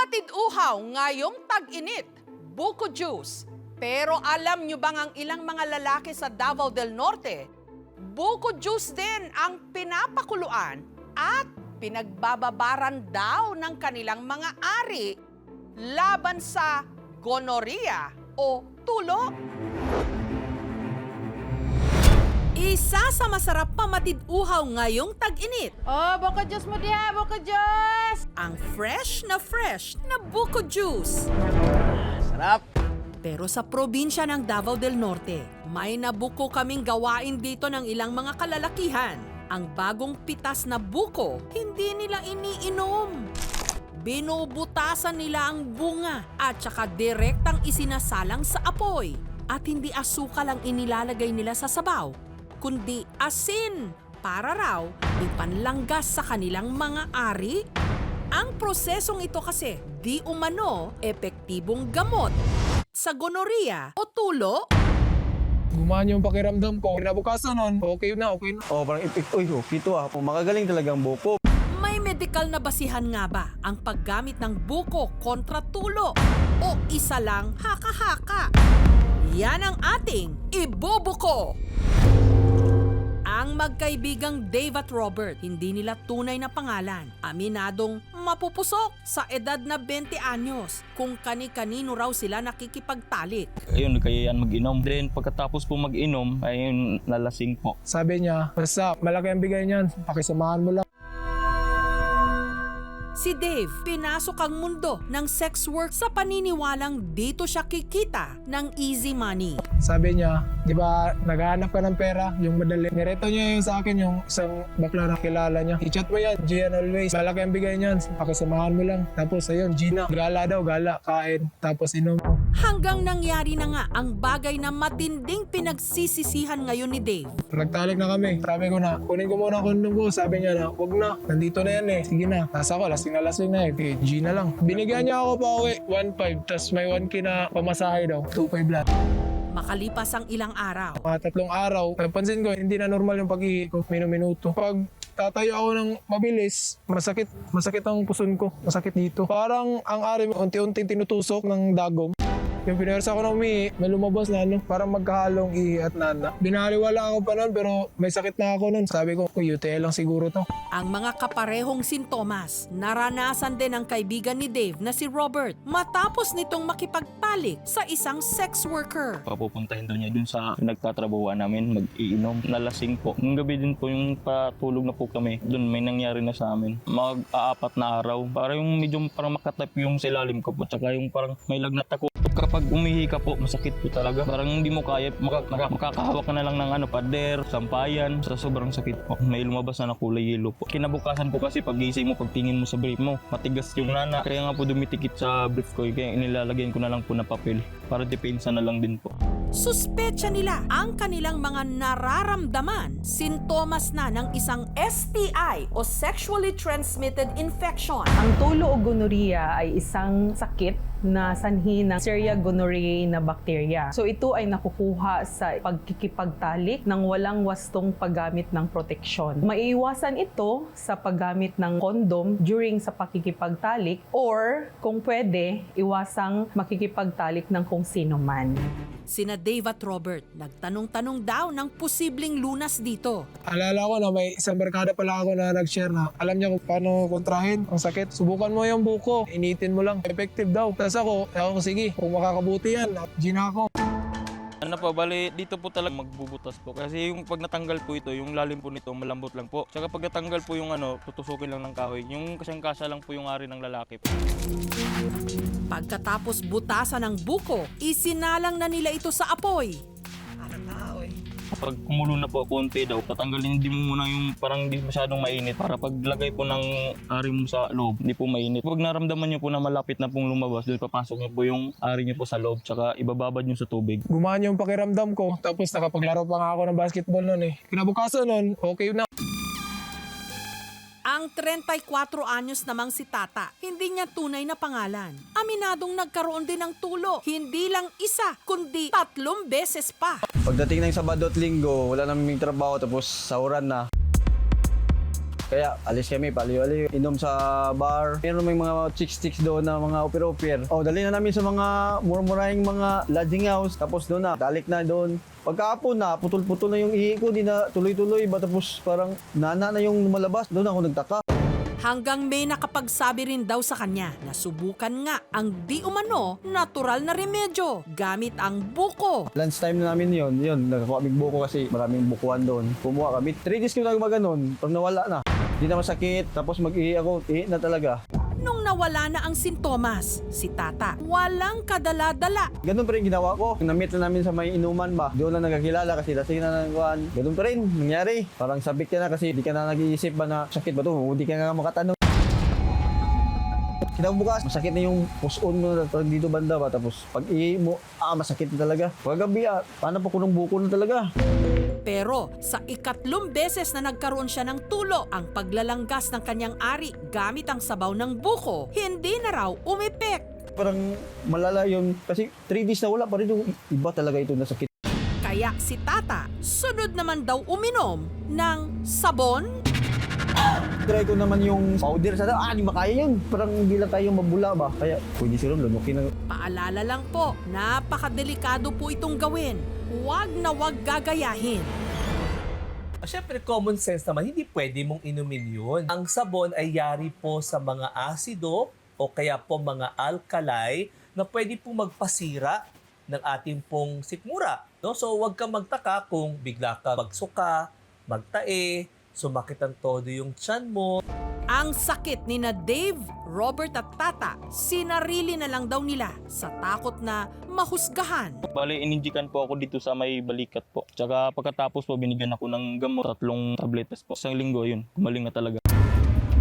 Matid uhaw ngayong tag-init, buko juice. Pero alam nyo bang ang ilang mga lalaki sa Davao del Norte, buko juice din ang pinapakuluan at pinagbababaran daw ng kanilang mga ari laban sa gonorrhea o tulo? Isa sa masarap pamatid uhaw ngayong tag-init. Oh, buko juice mo diha, buko juice! Ang fresh na buko juice. Sarap! Pero sa probinsya ng Davao del Norte, may nabuko kaming gawain dito ng ilang mga kalalakihan. Ang bagong pitas na buko, hindi nila iniinom. Binubutasan nila ang bunga at saka direktang isinasalang sa apoy. At hindi asukal ang inilalagay nila sa sabaw, kundi asin para raw ipanlanggas sa kanilang mga ari. Ang prosesong ito kasi di umano epektibong gamot sa gonorrhea o tulo. Gumaan yung pakiramdam ko. Kinabukasan nun, okay na. Oh, parang okay to ah. Makagaling talagang buko. May medikal na basihan nga ba ang paggamit ng buko kontra tulo? O isa lang haka-haka? Yan ang ating ibubuko! Ang magkaibigang Dave at Robert, hindi nila tunay na pangalan. Aminadong mapupusok sa edad na 20 anyos kung kani-kanino raw sila nakikipagtalik. Ayun, kaya yan mag-inom. Then pagkatapos po mag-inom, ayun, nalasing po. Sabi niya, basta malaki ang bigay niyan. Pakisamahan mo lang. Si Dave, pinasok ang mundo ng sex work sa paniniwalang dito siya kikita ng easy money. Sabi niya, di ba naghahanap ka ng pera, yung madali. Nireto niya yung sa akin yung isang bakla na kilala niya. I-chat mo yan, Gian always. Malaki ang bigay niyan, pakisamahan mo lang. Tapos ayun, Gina, gala daw, gala, kain. Tapos inom. Hanggang nangyari na nga ang bagay na matinding pinagsisisihan ngayon ni Dave. Nagtalik na kami. Sabi ko na, kunin ko muna kondom ko. Sabi niya na, huwag na, nandito na yan eh. Sige na. Tapos ako, lasing na eh. Okay, Gina lang. Binigyan niya ako pa uwi, 1.5. Tapos may 1K na pamasahe daw, 2.5 lang. Makalipas ang ilang araw, Mga 3 araw, napansin ko, hindi na normal yung pag-ihi ko, minuto. Pag tatayo ako ng mabilis, masakit ang puson ko, masakit dito. Parang ang ari unti-unting tinutusok ng dagom. Yung pinersa ko na umihi, may lumabas na parang magkahalong ihi at nana. Binaliwala ako pa nun pero may sakit na ako nun. Sabi ko, UTI lang siguro to. ang mga kaparehong sintomas naranasan din ng kaibigan ni Dave na si Robert matapos nitong makipagtalik sa isang sex worker. Papupuntahin daw niya dun sa nagtatrabahuan namin, mag-iinom. Nalasing po. Nung gabi din po yung patulog na po kami. Dun may nangyari na sa amin. Mag-aapat na araw. Para yung medyo parang makatap yung silalim ko po. Tsaka yung parang may lagnat ako. Kapag umihi ka po, masakit po talaga. Parang hindi mo kaya, makakahawak ka na lang ng pader, sampayan. Sa sobrang sakit po. May lumabas na kulay yellow po. Kinabukasan po kasi pagising mo, pagtingin mo sa brief mo, matigas yung nana. Kaya nga po dumitikit sa brief ko. Kaya inilalagyan ko na lang po na papel. Para depensa na lang din po. Suspetsa nila ang kanilang mga nararamdaman, sintomas na ng isang STI o sexually transmitted infection. Ang tulo o gonorrhea ay isang sakit na sanhi ng Escherichia gonorrhoeae na bakterya. So ito ay nakukuha sa pagkikipagtalik ng walang wastong paggamit ng proteksyon. Maiiwasan ito sa paggamit ng kondom during sa pakikipagtalik or kung pwede, iwasang makikipagtalik ng kung sino man. Sina Dave at Robert nagtanong-tanong daw ng posibleng lunas dito. Alala ko na may isang barkada pala ako na nag-share na alam niya kung paano kontrahin ang sakit. Subukan mo yung buko, initin mo lang. Effective daw. Tapos ako sige, kung makakabuti yan, Gina ako. Ano po, bali dito po talaga magbubutas po. Kasi yung pag natanggal po ito, yung lalim po nito, malambot lang po. Tsaka pag natanggal po yung tutusukin lang ng kahoy. Yung kasyang-kasya lang po yung ari ng lalaki po. Pagkatapos butasan ng buko, isinalang na nila ito sa apoy. Pag kumulo na po konti daw, tatanggalin din mo muna yung parang hindi masyadong mainit para paglagay po ng ari mo sa loob, hindi po mainit. Pag naramdaman nyo po na malapit na pong lumabas, doon papasok nyo po yung ari nyo po sa loob, tsaka ibababad nyo sa tubig. Gumaan yung pakiramdam ko. Tapos nakapaglaro pa nga ako ng basketball nun eh. Kinabukasan nun, okay na. Ang 34 anyos namang si Tata, hindi niya tunay na pangalan. Aminadong nagkaroon din ng tulo, hindi lang isa, kundi 3 beses pa. Pagdating ng Sabado at Linggo, wala naming trabaho tapos sahuran na. Kaya alis kami, paliw-aliw, inom sa bar. Meron may mga chicks doon na mga upir-upir. Dali na namin sa mga murmurahing mga lodging house. Tapos doon na, dalik na doon. Pagkahapon na, putol-putol na yung ihi ko, di na tuloy-tuloy ba, tapos parang nana na yung lumalabas. Doon ako nagtaka. Hanggang may nakapagsabi rin daw sa kanya na subukan nga ang di umano natural na remedyo gamit ang buko. Lunch time na namin yun, nakakuha kaming buko kasi maraming bukuan doon. Kumuha kami, 3 days ko na gumaganon, pag nawala na. Di na masakit, tapos mag-ihi ako, ihi na talaga. Nung nawala na ang sintomas, si Tata walang kadala-dala. Ganun pa rin ginawa ko. Na-meet na namin sa may inuman ba. Doon na nagkakilala kasi lasing na ng kuhan. Ganun pa rin nangyari. Parang sabik ka na kasi di ka na nag-iisip ba na sakit ba to? Hindi ka nga makatanong. Kinabukas, masakit na yung puson mo na dito banda ba. Tapos pag ihi mo, masakit na talaga. Paggabi, paano pa kunong buko na talaga? Pero sa ikatlong beses na nagkaroon siya ng tulo ang paglalanggas ng kanyang ari gamit ang sabaw ng buko, hindi na raw umepek. Parang malala yun. Kasi 3 days na wala pa rin yung iba talaga ito na sakit. Kaya si Tata, sunod naman daw uminom ng sabon. Try ko naman yung powder. Sana, di makaya yun. Parang hindi lang tayo mabula ba. Kaya pwede siya rin, lunukin na. Paalala lang po, napakadelikado po itong gawin. Huwag na huwag gagayahin. Siyempre, common sense naman, hindi pwede mong inumin yun. Ang sabon ay yari po sa mga asido o kaya po mga alkali na pwede po magpasira ng ating pong sikmura. No? So, huwag kang magtaka kung bigla ka magsuka, magtae, sumakit ang todo yung tiyan mo. Ang sakit ni na Dave, Robert at Tata, sinarili na lang daw nila sa takot na mahusgahan. Bale, ininjikan po ako dito sa may balikat po. Tsaka pagkatapos po, binigyan ako ng gamot, 3 tabletes po. Isang linggo yun, gumaling na talaga.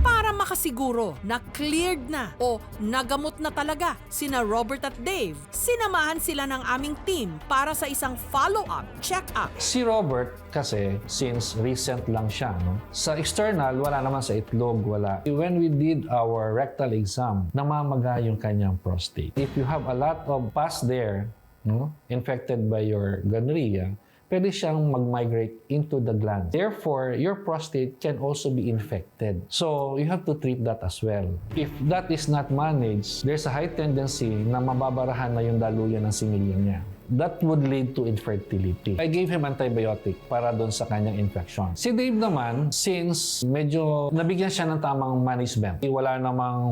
Para makasiguro na cleared na o nagamot na talaga sina Robert at Dave, sinamahan sila ng aming team para sa isang follow-up check-up. Si Robert kasi, since recent lang siya, no? Sa external, wala naman sa itlog, wala. When we did our rectal exam, namamaga yung kanyang prostate. If you have a lot of pus there, no, infected by your gonorrhea, pwede siyang mag-migrate into the gland. Therefore, your prostate can also be infected. So, you have to treat that as well. If that is not managed, there's a high tendency na mababarahan na yung daluyan ng similya niya. That would lead to infertility. I gave him antibiotic para doon sa kanyang infection. Si Dave naman, since medyo nabigyan siya ng tamang management, wala namang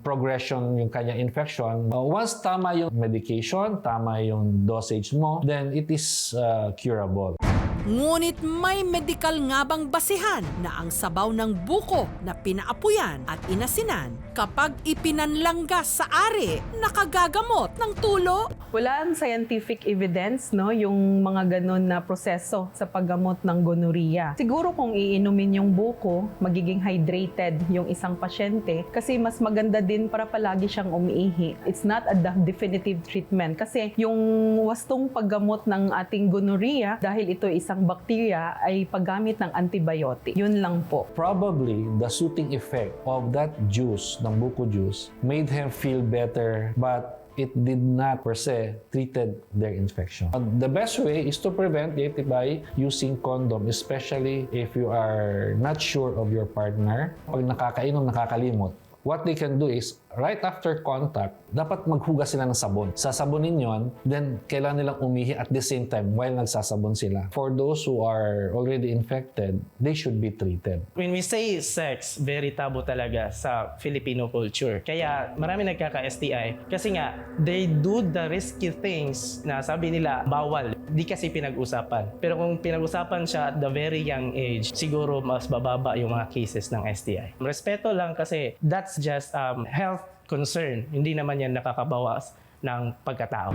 progression yung kanyang infection, once tama yung medication, tama yung dosage mo, then it is curable. Ngunit may medikal nga bang basihan na ang sabaw ng buko na pinaapuyan at inasinan kapag ipinanlanggas sa ari nakagagamot ng tulo? Wala ang scientific evidence, no, yung mga ganon na proseso sa paggamot ng gonorrhea. Siguro kung iinumin yung buko, magiging hydrated yung isang pasyente kasi mas maganda din para palagi siyang umiihi. It's not a definitive treatment kasi yung wastong paggamot ng ating gonorrhea, dahil ito isang bacteria, ay paggamit ng antibiotic. Yun lang po. Probably, the soothing effect of that juice, ng buko juice, made him feel better, but it did not per se treated their infection. The best way is to prevent it by using condom, especially if you are not sure of your partner. Pag nakakainom, nakakalimot, what they can do is, right after contact, dapat maghugas sila ng sabon. Sasabonin yon, then kailangan nilang umihi at the same time while nagsasabon sila. For those who are already infected, they should be treated. When we say sex, very taboo talaga sa Filipino culture. Kaya marami nagkaka-STI kasi nga, they do the risky things na sabi nila bawal. Di kasi pinag-usapan. Pero kung pinag-usapan siya at the very young age, siguro mas bababa yung mga cases ng STI. Respeto lang kasi that's just health concern. Hindi naman yan nakakabawas ng pagkatao.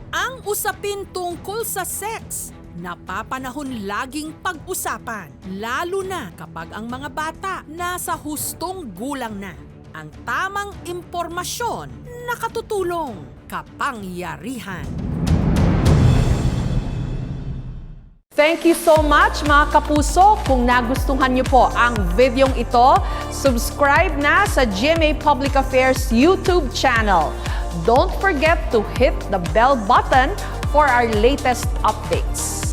Ang usapin tungkol sa sex, napapanahon laging pag-usapan, lalo na kapag ang mga bata nasa hustong gulang na. Ang tamang impormasyon, nakatutulong, kapangyarihan. Thank you so much mga kapuso. Kung nagustuhan niyo po ang videong ito, subscribe na sa GMA Public Affairs YouTube channel. Don't forget to hit the bell button for our latest updates.